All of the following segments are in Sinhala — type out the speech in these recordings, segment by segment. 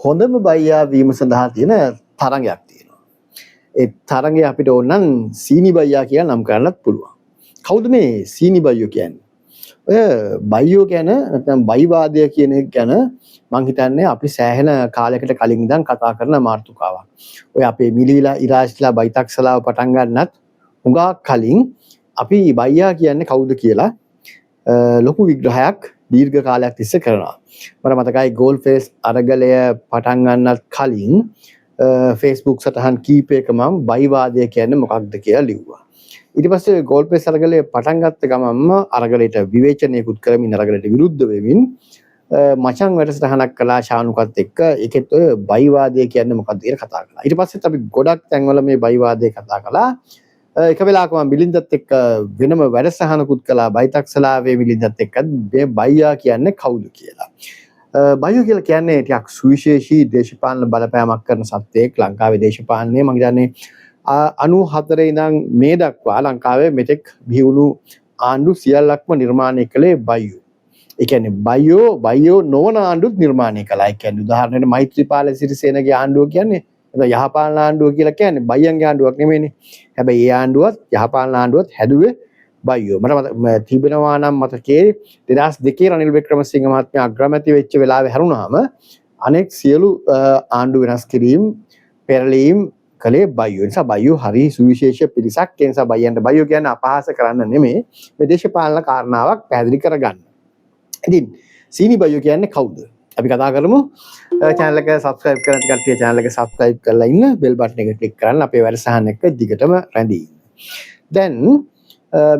හොඳම බයියා වීම සඳහා තියෙන තරඟයක් තියෙනවා. ඒ තරඟය අපිට ඕන නම් සීනි බයියා කියලා නම් කරන්නත් පුළුවන්. කවුද මේ සීනි බයියෝ කියන්නේ? ඔය බයියෝ ගැන නැත්නම් බයිවාදය කියන එක ගැන මං හිතන්නේ අපි සෑහෙන කාලයකට කලින් ඉඳන් කතා කරන මාතෘකාවක්. ඔය අපේ මිලිලා ඉරාජ්ලා බයිතක්සලාව පටන් ගන්නත් හුඟක් කලින් අපි බයියා කියන්නේ කවුද කියලා ලොකු විග්‍රහයක් දීර්ඝ කාලයක් තිස්සේ කරනවා. මට මතකයි ගෝල් ෆේස් අරගලය පටන් ගන්නත් කලින් Facebook සටහන් කීපයක මම බයිවාදය කියන්නේ මොකක්ද කියලා ලිව්වා. ඊට පස්සේ ගෝල් ෆේස් අරගලය පටන් ගත්ත ගමන්ම අරගලයට විවේචනයකුත් කරමින් අරගලයට විරුද්ධ වෙමින් මචං වැඩසටහනක් කළා ශානුකත් එක්ක. ඒකෙත් ඔය බයිවාදය කියන්නේ මොකක්ද කියලා කතා කළා. ඊට පස්සෙත් අපි ගොඩක් තැන්වල මේ බයිවාදය කතා කළා. එක වෙලාවක මම මිලින්දත් එක්ක වෙනම වැඩසටහනකුත් කළා බයිතක්සලාවේ මිලින්දත් එක්ක මේ බයියා කියන්නේ කවුද කියලා. බයියෝ කියලා කියන්නේ ටිකක් සුවිශේෂී දේශපාලන බලපෑමක් කරන සත්වයෙක්. ලංකාවේ දේශපාලනයේ මම කියන්නේ 94 ඉඳන් මේ දක්වා ලංකාවේ මෙතෙක් බිහිවුණු ආණ්ඩු සියල්ලක්ම නිර්මාණය කළේ බයියෝ. ඒ කියන්නේ බයියෝ නොවන ආණ්ඩුත් නිර්මාණය කළා. ඒ කියන්නේ උදාහරණයක් මෛත්‍රීපාල සිරිසේනගේ ආණ්ඩුව කියන්නේ යහපාලන ආණ්ඩුව කියලා කියන්නේ බයියන්ගේ ආණ්ඩුවක් නෙමෙයිනේ. හැබැයි ඒ ආණ්ඩුවත් යහපාලන ආණ්ඩුවත් හැදුවේ බයියෝ. මට තිබෙනවා නම් මතකයේ 2002 රනිල් වික්‍රමසිංහ මහත්මයා අග්‍රාමාත්‍ය වෙච්ච වෙලාවේ හැරුණාම අනෙක් සියලු ආණ්ඩු වෙනස් කිරීම පෙරලීම් කලේ බයියෝ. නිසා බයියෝ හරි සුවිශේෂ පිරිසක්. ඒ නිසා බයියන්ට බයියෝ කියන්නේ අපහාස කරන්න නෙමෙයි. මේ දේශපාලන කාරණාවක් පැහැදිලි කරගන්න. ඉතින් සීනි බයියෝ කියන්නේ කවුද? අපි කතා කරමු. channel එක subscribe කරන කට්ටිය channel එක subscribe කරලා ඉන්න bell button එක click කරන්න අපේ වැඩසටහන එක දිගටම රැඳී ඉන්න. දැන්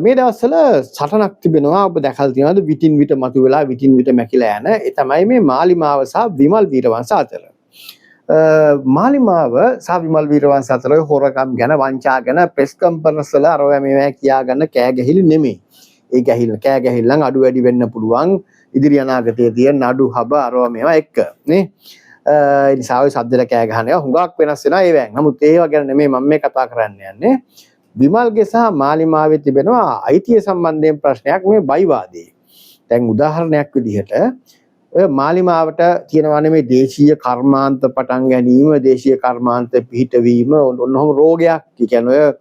මේ දවස්වල සටනක් තිබෙනවා. ඔබ දැකලා තියෙනවද? විටින් විට මතුවලා විටින් විට මැකිලා යන. ඒ තමයි මේ මාලිමාව සහ විමල් වීරවංශ අතර. මාලිමාව සහ විමල් වීරවංශ අතර හොරකම් ගැන වංචා ගැන ප්‍රෙස් කන්ෆරන්ස් වල අර මේවා කියා ගන්න කෑ ගැහිලි නෙමෙයි. ඒ කෑ ගැහිල්ලන් අඩු වැඩි වෙන්න පුළුවන්. ඉදිරි අනාගතයේ තියෙන නඩු හබ අරවා මේවා එක්ක නේ. ඒ නිසා ඔය සද්දල කෑ ගහන ඒවා හුඟක් වෙනස් වෙනවා ඒවෙන්. නමුත් ඒවා ගැන නෙමෙයි මම මේ කතා කරන්න යන්නේ. විමල්ගේ සහ මාලිමාවේ තිබෙනවා අයිතිය සම්බන්ධයෙන් ප්‍රශ්නයක් මේ බයිවාදයේ. දැන් උදාහරණයක් විදිහට ඔය මාලිමාවට තියෙනවා නෙමෙයි දේශීය කර්මාන්ත පටන් ගැනීම, දේශීය කර්මාන්ත පිහිටවීම ඔන්නෝම රෝගයක්. ඒ කියන්නේ ඔය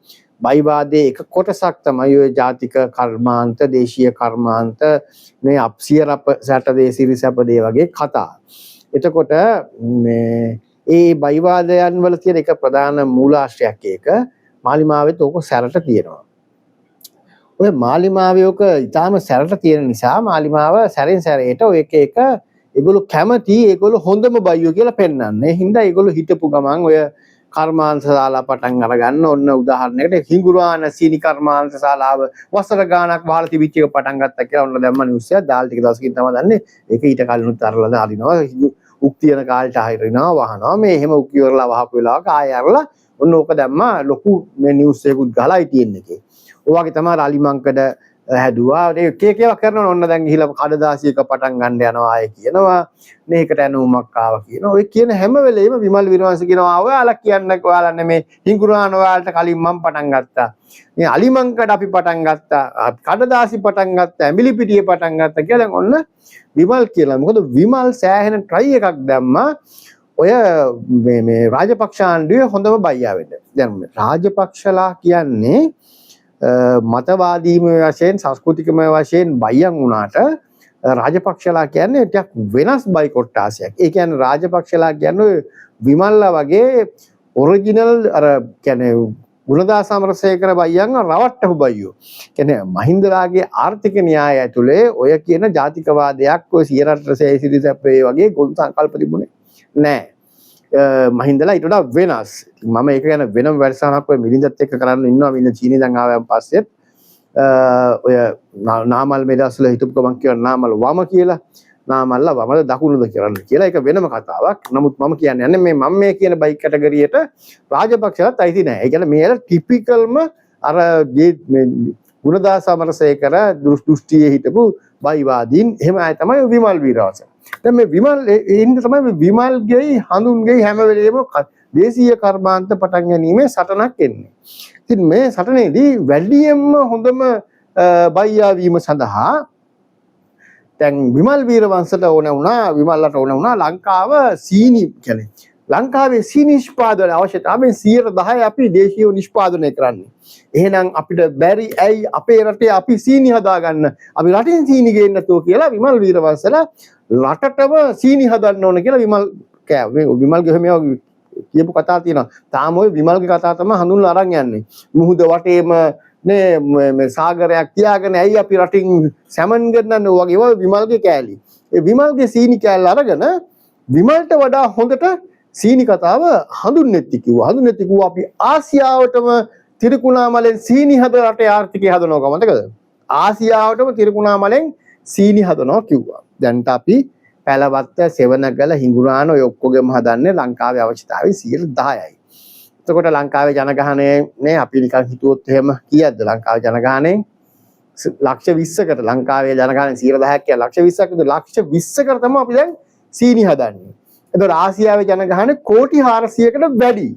බයිවාදයේ එක කොටසක් තමයි ඔය ජාතික කර්මාන්ත, දේශීය කර්මාන්ත, මේ අප්සියරප සැටදේ සිරිසැපදේ වගේ කතා. එතකොට මේ ඒ බයිවාදයන් වල තියෙන එක ප්‍රධාන මූලාශ්‍රයක් ඒක මාලිමාවෙත් ඕක සැරට තියෙනවා. ඔය මාලිමාවේ ඕක ඊටාම සැරට තියෙන නිසා මාලිමාව සැරෙන් සැරේට ඔය එක ඒගොල්ලෝ කැමති ඒගොල්ලෝ හොඳම බයියෝ කියලා පෙන්වන්නේ. ඒ හින්දා ඒගොල්ලෝ හිතපු ගමන් ඔය කර්මාන්ත ශාලා පටන් අරගන්න. ඔන්න උදාහරණයකට හිඟුරාන සීනි කර්මාන්ත ශාලාව වසර ගාණක් වහලා තිබිච්ච එක පටන් ගත්තා කියලා ඔන්න දැම්ම නිවුස් එක දාල් ටික දවසකින් තමයි දන්නේ. ඒක ඊට කලිනුත් අරලා අරිනවා. උක්තියන කාලේට හරිනවා වහනවා. මේ එහෙම උක්තිය වරලා වහපු වෙලාවක ආය අරලා ඔන්න ඕක දැම්මා ලොකු මේ නිවුස් එකකුත් ගහලා ඉතින් එකේ. ඔයගේ තමයි අලිමංකඩ හැදුවා. ඒක ඒවා කරනවා. ඔන්න දැන් ගිහිලා කඩදාසියක පටන් ගන්න යනවා අය කියනවා. මේකට ඇනුමක් ආවා කියනවා. ඔය කියන හැම වෙලෙම විමල් වීරවංශ කියනවා ඔයාලා කියන්නකෝ ඔයාලා නෙමේ හිඟුරාන ඔයාලට කලින් මම පටන් ගත්තා. මේ අලිමංකඩ අපි පටන් ගත්තා. කඩදාසි පටන් ගත්තා. ඇඹිලිපිටිය පටන් ගත්තා කියලා ඔන්න විමල් කියලා. මොකද විමල් සෑහෙන try එකක් දැම්මා. ඔය මේ රාජපක්ෂ ආණ්ඩුවේ හොඳම බයියා වෙන්න. දැන් රාජපක්ෂලා කියන්නේ මතවාදීමය වශයෙන් සංස්කෘතිකමය වශයෙන් බයියන් වුණාට රාජපක්ෂලා කියන්නේ ටිකක් වෙනස් බයි කොට්ටාසයක්. ඒ කියන්නේ රාජපක්ෂලා කියන්නේ විමල්ලා වගේ ඔරිජිනල් අර කියන්නේ ගුණදාස අමරසේකර බයියන් රවට්ටපු බයියෝ. කියන්නේ මහින්දලාගේ ආර්ථික න්‍යාය ඇතුලේ ඔය කියන ජාතිකවාදයක් ඔය 100 සිරිසැප්පේ වගේ ගොන් සංකල්ප තිබුණේ නෑ. මහින්දලා ඊට වඩා වෙනස්. මම ඒක ගැන වෙනම වැඩසටහනක් ඔය මිලින්දත් එක්ක කරන්න ඉන්නවා. මිලින්ද චීනි දැන් ආවයන් පස්සෙත් ඔය නාමල් මේ දවස්වල හිටපු ගමන් කියන නාමල් වම කියලා. නාමල්ලා වමද දකුණුද කියලා ඒක වෙනම කතාවක්. නමුත් මම කියන්නේ මම මේ කියන බයික් කැටගරියට රාජපක්ෂලත් අයිති නෑ. ඒ කියන්නේ මේල ටිපිකල්ම අර ගුණදාස අමරසේකර දෘෂ්ටියේ හිටපු බයිවාදීන් එහෙම අය තමයි විමල් වීරවංශ. දැන් මේ විමල් ඉන්න තමයි මේ විමල්ගේ හඳුන්ගේ හැම වෙලේම දේශීය කර්මාන්ත පටන් ගැනීමේ සටනක් එන්නේ. ඉතින් මේ සටනේදී වැඩියෙන්ම හොඳම බයියා වීම සඳහා දැන් විමල් වීරවංශට ඕන වුණා විමල්ලට ඕන වුණා ලංකාව සීනි කියන්නේ ලංකාවේ සීනි නිෂ්පාදන අවශ්‍යතාවයෙන් 10% අපි දේශීය නිෂ්පාදනය කරන්නේ. එහෙනම් අපිට බැරි ඇයි අපේ රටේ අපි සීනි හදාගන්න අපි රටින් සීනි ගේන්න නැතුව කියලා විමල් වීරවංශලා රටටම සීනි හදන්න ඕන කියලා විමල් කෑවේ. විමල්ගේ මේවා කියපු කතා තියෙනවා. තාම ওই විමල්ගේ කතා තමයි හඳුන්වලා අරන් යන්නේ. මුහුද වටේම නේ මේ සාගරයක් තියාගෙන ඇයි අපි රටින් සැමන් ගන්නන්නේ වගේ ඒවා විමල්ගේ කෑලි. ඒ විමල්ගේ සීනි කෑල්ල අරගෙන විමල්ට වඩා හොඳට සීනි කතාව හඳුන්නෙtti කිව්වා. හඳුන්නෙtti කිව්වා අපි ආසියාවටම තිරිකුණාමලෙන් සීනි හද රටේ ආර්ථිකය හදනවා මතකද? ආසියාවටම තිරිකුණාමලෙන් සීනි හදනවා කිව්වා. දැන්ට අපි පැලවත්ත සෙවණගල හිඟුරාන ඔය ඔක්කොගෙම හදන්නේ ලංකාවේ අවශ්‍යතාවය 10%යි. එතකොට ලංකාවේ ජනගහනය නේ අපි නිකන් හිතුවොත් එහෙම කීයක්ද ලංකාවේ ජනගහනය ලක්ෂ 20කට ලංකාවේ ජනගහනය 10%ක් කියලා ලක්ෂ 20කට ලක්ෂ 20කට තමයි අපි දැන් සීනි හදන්නේ. එතකොට ආසියාවේ ජනගහනය කෝටි 400කට වැඩි.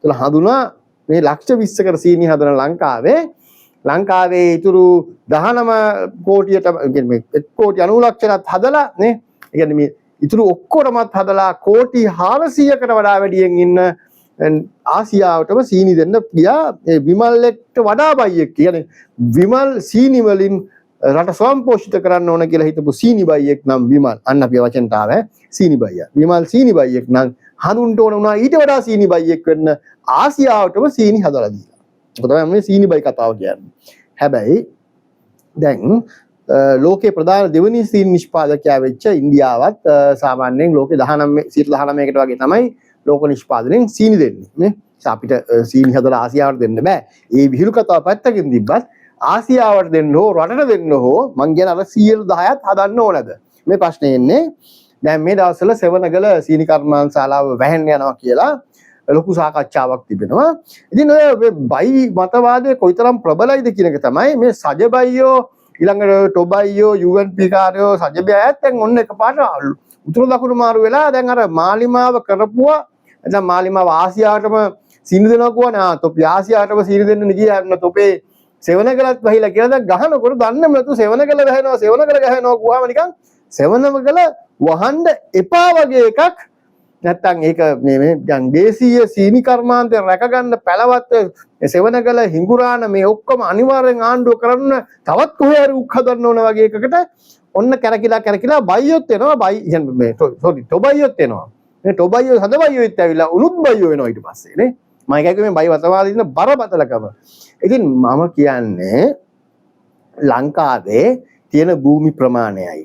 ඒතල හඳුනා මේ ලක්ෂ 20කට සීනි හදන ලංකාවේ ඉතුරු 19 කෝටියට කියන්නේ 1 කෝටි 90 ලක්ෂයත් හදලා නේ. ඒ කියන්නේ මේ ඉතුරු ඔක්කොටමත් හදලා කෝටි 400කට වඩා වැඩියෙන් ඉන්න ආසියාවටම සීනි දෙන්න ගියා. ඒ විමල්ලෙක්ට වඩා බයියෙක් කියන්නේ විමල් සීනි වලින් රට ස්වයංපෝෂිත කරන්න ඕන කියලා හිතපු සීනි බයියෙක් නම් විමල්. අන්න අපි වචනට ආවේ සීනි බයියා. විමල් සීනි බයියෙක් නම් හඳුන්ට ඕන වුණා ඊට වඩා සීනි බයියෙක් වෙන්න ආසියාවටම සීනි හදලා දීලා. ඒක තමයි මේ සීනි බයි කතාව කියන්නේ. හැබැයි දැන් ලෝකේ ප්‍රධාන දෙවෙනි සීනි නිෂ්පාදකයා වෙච්ච ඉන්දියාවත් සාමාන්‍යයෙන් ලෝකේ 19%කට වගේ තමයි ලෝක නිෂ්පාදනයෙන් සීනි දෙන්නේ නේ. අපිට සීනි හදලා ආසියාවට දෙන්න බෑ. ඒ විහිළු කතාව පැත්තකින් තිබ්බත් ආසියාවට දෙන්න හෝ රටට දෙන්න හෝ මං කියන අර 10%ත් හදන්න ඕනද? මේ ප්‍රශ්නේ එන්නේ. දැන් මේ දවස්වල සෙවණගල සීනි කර්මාන්තශාලාව වැහෙන්න යනවා කියලා ලොකු සාකච්ඡාවක් තිබෙනවා. ඉතින් ඔය බයි මතවාදයේ කොයිතරම් ප්‍රබලයිද කියන එක තමයි මේ සජබයියෝ ඊළඟට ටොබයියෝ UNP කාර්යෝ සජබයයත් දැන් ඔන්න එකපාරට උතුරු දකුණු මාරු වෙලා දැන් අර මාලිමාව කරපුවා දැන් මාලිමාව ආසියාවටම සීනි දෙනවා කියනවා තොපි ආසියාවටම සීනි දෙන්න ගියා තොපේ සෙවණගලත් වහිලා කියලා දැන් ගහනකොට දන්නේම නැතු සෙවණගල ගහනවා ගුවාම නිකන් සෙවණගල වහන්න එපා වගේ එකක් නැත්තම් ඒක මේ දැන් දේශීය සීනි කර්මාන්තය රැකගන්න පැලවත් සෙවණගල හිඟුරාන මේ ඔක්කොම අනිවාර්යෙන් ආණ්ඩුව කරන්න තවත් කොහේ හරි උක් හදන්න ඕන වගේ එකකට ඔන්න කැරකිලා බයියොත් එනවා බයි මේ සෝරි ටොබයියොත් එනවා මේ ටොබයියෝ හදබයියොත් ඇවිල්ලා උනුත් බයියෝ වෙනවා ඊට පස්සේ නේ මම කියකේ මේ බයි වතවාදී ඉන්න බරපතලකම ඉතින් මම කියන්නේ ලංකාවේ තියෙන භූමි ප්‍රමාණයයි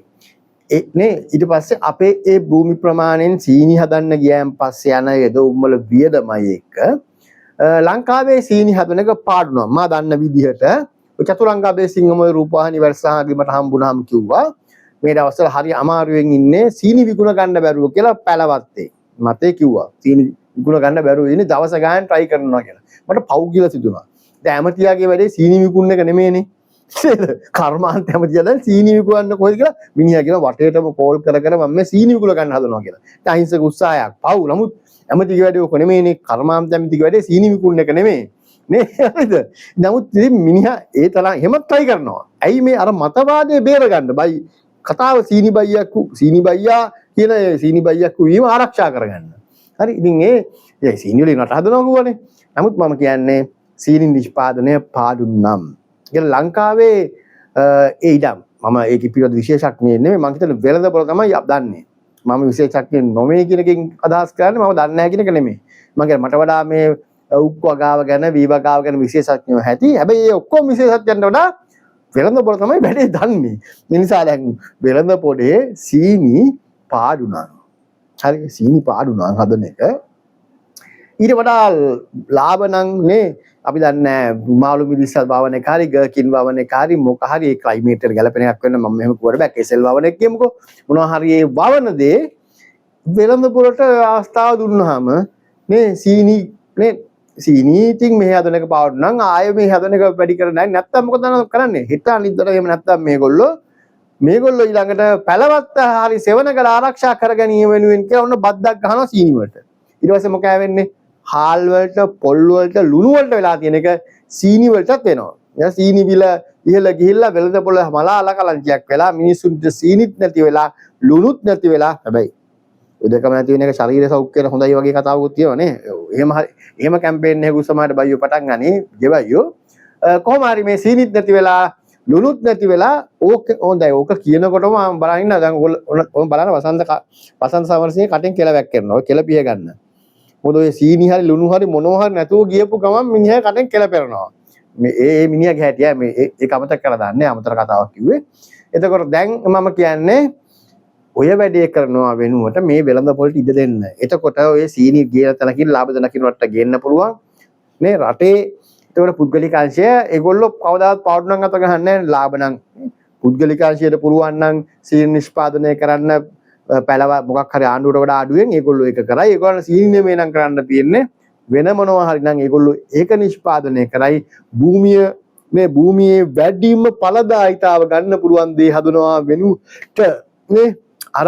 නේ ඊට පස්සේ අපේ ඒ භූමි ප්‍රමාණයෙන් සීනි හදන්න ගියන් පස්සේ යන යදොම්වල වියදමයි එක ලංකාවේ සීනි හදන එක පාඩුනවා මම දන්න විදිහට චතුරංගබේ සිංහම රූපවාහිනී වැඩසටහනක මට හම්බුනහම කිව්වා මේ දවස්වල හරි අමාරුවෙන් ඉන්නේ සීනි විකුණ ගන්න බැරුව කියලා පැලවත්තේ මතේ කිව්වා සීනි විකුණ ගන්න බැරුව ඉන්නේ දවස ගාන try කරනවා කියලා මට පව් කියලා සිතුණා දැන් ඇමතියාගේ වැඩේ සීනි විකුණන එක නෙමෙයිනේ කර්මාන්ත ඇමතියා දැන් සීනි විකුණන්න කොහෙද කියලා මිනිහා කියන වටේටම කෝල් කර මම මේ සීනි විකුණ ගන්න හදනවා කියලා දැන් අහිංසක උත්සාහයක් පව් නමුත් ඇමතිගේ වැඩේ ඔක නෙමෙයිනේ කර්මාන්ත ඇමතිගේ වැඩේ සීනි විකුණන එක නෙමෙයි නේ හරිද නමුත් ඉතින් මිනිහා ඒ තරම් එහෙම try කරනවා ඇයි මේ අර මතවාදයේ බේර ගන්න බයි කතාව සීනි බයියා කියන සීනි බයියක් වීම ආරක්ෂා කරගන්න හරි ඉතින් ඒ සීනි වලින් රට හදනවා කියවනේ නමුත් මම කියන්නේ සීනි නිෂ්පාදනය පාඩු නම් කියලා ලංකාවේ ඒ ඉඩම් මම ඒක පිළිබඳ විශේෂඥයෙක් නෙමෙයි මම හිතන්නේ වෙළඳපොළ තමයි දන්නේ මම විශේෂඥයෙක් නොමේ කියන එකෙන් අදහස් කරන්නේ මම දන්නේ නැහැ කියන එක නෙමෙයි මම කියන්නේ මට වඩා මේ උක් වගාව ගැන වී වගාව ගැන විශේෂඥයෝ ඇති. හැබැයි ඒ ඔක්කොම විශේෂඥයන්ට වඩා වෙළඳපොළ තමයි වැඩේ දන්නේ. ඒ නිසා දැන් වෙළඳපොළේ සීනි පාඩු නම්. හරි සීනි පාඩු නම් හදන එක ඊට වඩා ලාභ නම් නේ අපි දන්නේ මාළු මිරිස් වවන එක හරි ගර්කින් වවන එක හරි මොක හරි ඒ ක්ලයිමේට් එකට ගැලපෙන එකක් වෙන්න මම මෙහෙම කිව්වට බෑ කෙසෙල් වවන එක කියමුකෝ. මොනවා හරි ඒ වවන දේ වෙළඳපොළට අවස්ථාව දුන්නාම මේ සීනි නේ සීනි ඉතින් මේ හදන එක පාවඩ නම් ආයෙ මේ හදන එක වැඩි කරන්නේ නැත්නම් මොකද කරන්නේ හිත අනිද්දට එහෙම නැත්නම් මේගොල්ලෝ ඊළඟට පැලවත්ත හරි සෙවණගල ආරක්ෂා කර ගැනීම වෙනුවෙන් කියලා ඔන්න බද්දක් ගහනවා සීනි වලට ඊට පස්සේ මොකෑ වෙන්නේ හාල් වලට පොල් වලට ලුණු වලට වෙලා තියෙන එක සීනි වලටත් වෙනවා යා සීනි බිල ඉහළ ගිහිල්ලා වෙළඳ පොළ මලාල කලංචියක් වෙලා මිනිස්සුන්ට සීනිත් නැති වෙලා ලුණුත් නැති වෙලා හැබැයි ඔය දෙකම නැති වෙන එක ශරීර සෞඛ්‍යයට හොඳයි වගේ කතාවකුත් තියෙනවනේ. එහෙම කැම්පේන් එකකුත් සමහරට බයියෝ පටන් ගන්නේ ගෙවයියෝ. කොහොම හරි මේ සීනිත් නැති වෙලා ලුණුත් නැති වෙලා ඕක හොඳයි. ඕක කියනකොටම මම බලන් ඉන්නවා. දැන් ඔය බලන්න වසන්ත සමරසිංහ කටෙන් කෙලවැක් කරනවා. ඔය කෙල පිය ගන්න. මොකද ඔය සීනි හරි ලුණු හරි මොනවා හරි නැතුව ගියපු ගමන් මිනිහා කටෙන් කෙල පෙරනවා. මේ මිනිහාගේ හැටිය මේ ඒක අමතක කරලා දාන්නේ අමතර කතාවක් කිව්වේ. එතකොට දැන් මම කියන්නේ ඔය වැඩේ කරනවා වෙනුවට මේ වෙළඳ පොළට ඉඩ දෙන්න. එතකොට ඔය සීනි ගියන තැනකින් ලාභ දනකින් වට ගේන්න පුළුවන්. මේ රටේ එතකොට පුද්ගලික අංශය ඒගොල්ලෝ කවදාවත් පාඩු නම් අත ගහන්නේ නැහැ ලාභ නම්. පුද්ගලික අංශයට පුළුවන් නම් සීනි නිෂ්පාදනය කරන්න පැලව මොකක් හරි ආණ්ඩුවට වඩා අඩුවෙන් ඒගොල්ලෝ ඒක කරයි. ඒගොල්ලෝ සීනි මේ නම් කරන්න තියෙන්නේ වෙන මොනවා හරි නම් ඒගොල්ලෝ ඒක නිෂ්පාදනය කරයි. භූමියේ වැඩිම ඵලදායීතාව ගන්න පුළුවන් දේ හදනවා වෙනුවට නේ අර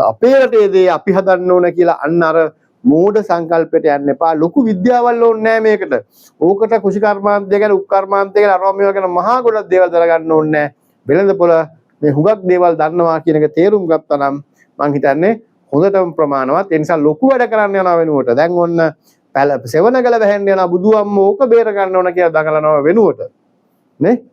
අපේ රටේ දේ අපි හදන්න ඕන කියලා අන්න අර මෝඩ සංකල්පයට යන්න එපා. ලොකු විද්‍යාවල් ඕනේ නැහැ මේකට. ඕකට කුෂිකර්මාන්තය ගැන උක්කර්මාන්තය ගැන අරවා මේවා ගැන මහා ගොඩක් දේවල් දරගන්න ඕනේ නැහැ. වෙළඳපොළ මේ හුඟක් දේවල් දන්නවා කියන එක තේරුම් ගත්තා නම් මං හිතන්නේ හොඳටම ප්‍රමාණවත්. ඒ නිසා ලොකු වැඩ කරන්න යනවා වෙනුවට දැන් ඔන්න සෙවණගල වැහෙන්න යනවා බුදුම්මෝ ඕක බේර ගන්න ඕන කියලා දඟලනවා වෙනුවට නේ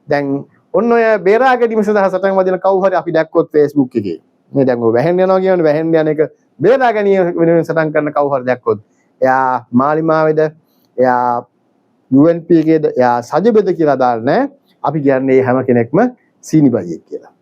දැන් ඔන්න ඔය බේරා ගැනීම සඳහා සටන් වදින කවුරු හරි අපි දැක්කොත් Facebook එකේ මේ දැන් ඔය වැහෙන්න යනවා කියන්නේ වැහෙන්න යන එක බේරා ගැනීම වෙනුවෙන් සටන් කරන කවුරු හරි දැක්කොත් එයා මාලිමාවේද එයා UNP එකේද එයා සජබෙද කියලා දාලා නැහැ අපි කියන්නේ හැම කෙනෙක්ම සීනි බයියෙක් කියලා